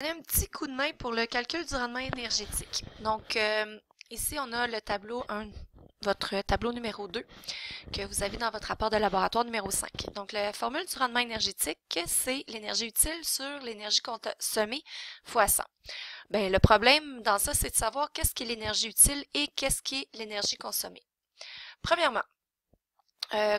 Un petit coup de main pour le calcul du rendement énergétique. Donc, ici, on a le tableau 1, votre tableau numéro 2, que vous avez dans votre rapport de laboratoire numéro 5. Donc, la formule du rendement énergétique, c'est l'énergie utile sur l'énergie consommée fois 100. Bien, le problème dans ça, c'est de savoir qu'est-ce qui est l'énergie utile et qu'est-ce qui est l'énergie consommée. Premièrement,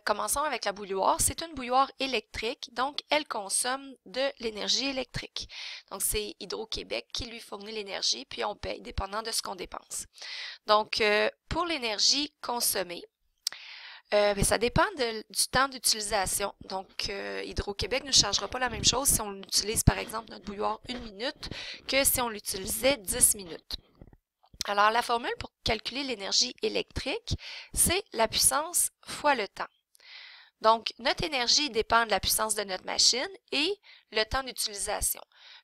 commençons avec la bouilloire. C'est une bouilloire électrique, donc elle consomme de l'énergie électrique. Donc c'est Hydro-Québec qui lui fournit l'énergie, puis on paye dépendant de ce qu'on dépense. Donc pour l'énergie consommée, ça dépend du temps d'utilisation. Donc Hydro-Québec ne chargera pas la même chose si on utilise par exemple notre bouilloire 1 minute que si on l'utilisait 10 minutes. Alors, la formule pour calculer l'énergie électrique, c'est la puissance fois le temps. Donc, notre énergie dépend de la puissance de notre machine et le temps d'utilisation.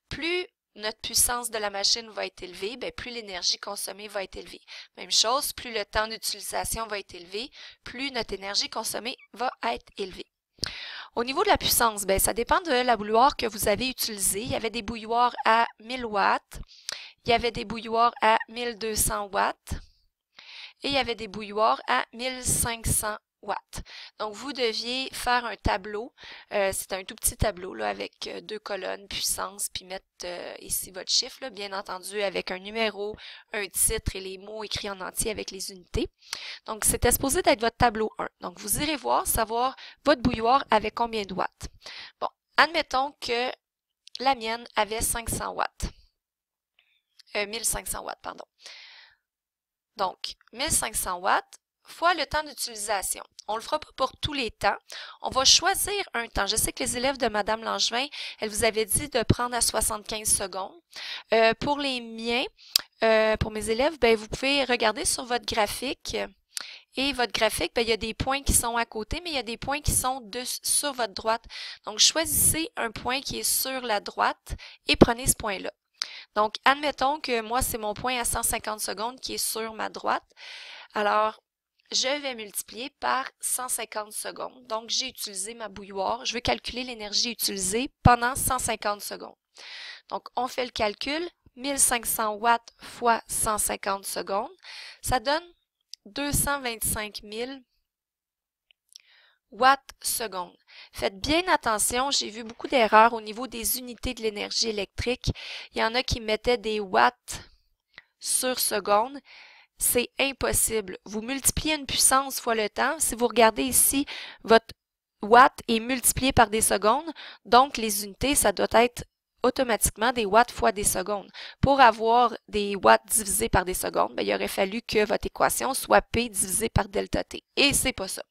Plus notre puissance de la machine va être élevée, bien, plus l'énergie consommée va être élevée. Même chose, plus le temps d'utilisation va être élevé, plus notre énergie consommée va être élevée. Au niveau de la puissance, bien, ça dépend de la bouilloire que vous avez utilisée. Il y avait des bouilloires à 1000 watts. Il y avait des bouilloires à 1200 watts et il y avait des bouilloires à 1500 watts. Donc, vous deviez faire un tableau. C'est un tout petit tableau là, avec deux colonnes, puissance, puis mettre ici votre chiffre, là, bien entendu, avec un numéro, un titre et les mots écrits en entier avec les unités. Donc, c'était supposé d'être votre tableau 1. Donc, vous irez voir, savoir votre bouilloire avait combien de watts. Bon, admettons que la mienne avait 500 watts. 1500 watts, pardon. Donc, 1500 watts fois le temps d'utilisation. On ne le fera pas pour tous les temps. On va choisir un temps. Je sais que les élèves de Madame Langevin, elle vous avait dit de prendre à 75 secondes. Pour les miens, pour mes élèves, ben, vous pouvez regarder sur votre graphique. Et votre graphique, ben, il y a des points qui sont à côté, mais il y a des points qui sont sur votre droite. Donc, choisissez un point qui est sur la droite et prenez ce point-là. Donc, admettons que moi, c'est mon point à 150 secondes qui est sur ma droite. Alors, je vais multiplier par 150 secondes. Donc, j'ai utilisé ma bouilloire. Je veux calculer l'énergie utilisée pendant 150 secondes. Donc, on fait le calcul. 1500 watts fois 150 secondes. Ça donne 225 000 watts secondes. Faites bien attention, j'ai vu beaucoup d'erreurs au niveau des unités de l'énergie électrique. Il y en a qui mettaient des watts sur seconde. C'est impossible. Vous multipliez une puissance fois le temps. Si vous regardez ici, votre watt est multiplié par des secondes. Donc, les unités, ça doit être automatiquement des watts fois des secondes. Pour avoir des watts divisés par des secondes, bien, il aurait fallu que votre équation soit P divisé par delta T. Et c'est pas ça.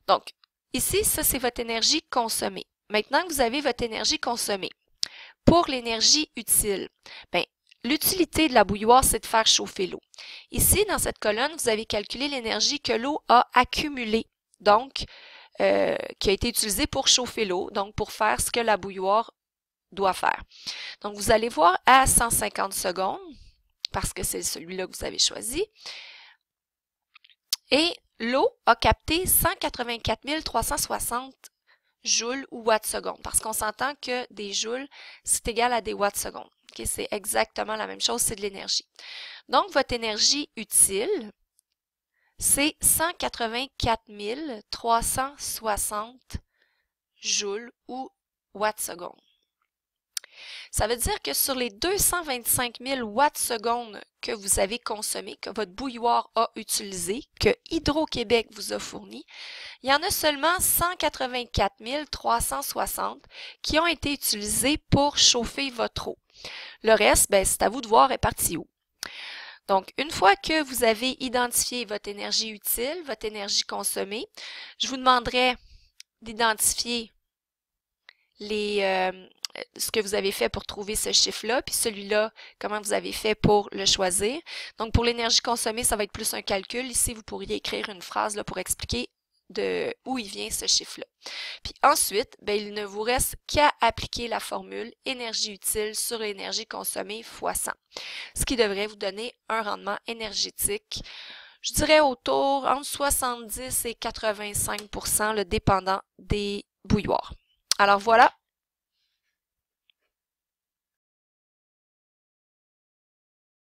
Donc, ici, ça, c'est votre énergie consommée. Maintenant que vous avez votre énergie consommée, pour l'énergie utile, bien, l'utilité de la bouilloire, c'est de faire chauffer l'eau. Ici, dans cette colonne, vous avez calculé l'énergie que l'eau a accumulée, donc, qui a été utilisée pour chauffer l'eau, donc pour faire ce que la bouilloire doit faire. Donc, vous allez voir à 150 secondes, parce que c'est celui-là que vous avez choisi, et l'eau a capté 184 360 joules ou watts-secondes, parce qu'on s'entend que des joules, c'est égal à des watts-secondes. Okay? C'est exactement la même chose, c'est de l'énergie. Donc, votre énergie utile, c'est 184 360 joules ou watts-secondes. Ça veut dire que sur les 225 000 watts-secondes que vous avez consommés, que votre bouilloire a utilisé, que Hydro-Québec vous a fourni, il y en a seulement 184 360 qui ont été utilisés pour chauffer votre eau. Le reste, ben, c'est à vous de voir est parti où. Donc, une fois que vous avez identifié votre énergie utile, votre énergie consommée, je vous demanderai d'identifier ce que vous avez fait pour trouver ce chiffre-là, puis celui-là, comment vous avez fait pour le choisir. Donc, pour l'énergie consommée, ça va être plus un calcul. Ici, vous pourriez écrire une phrase là, pour expliquer de où il vient ce chiffre-là. Puis ensuite, ben, il ne vous reste qu'à appliquer la formule énergie utile sur l'énergie consommée fois 100, ce qui devrait vous donner un rendement énergétique, je dirais autour entre 70 et 85 %, le dépendant des bouilloires. Alors voilà,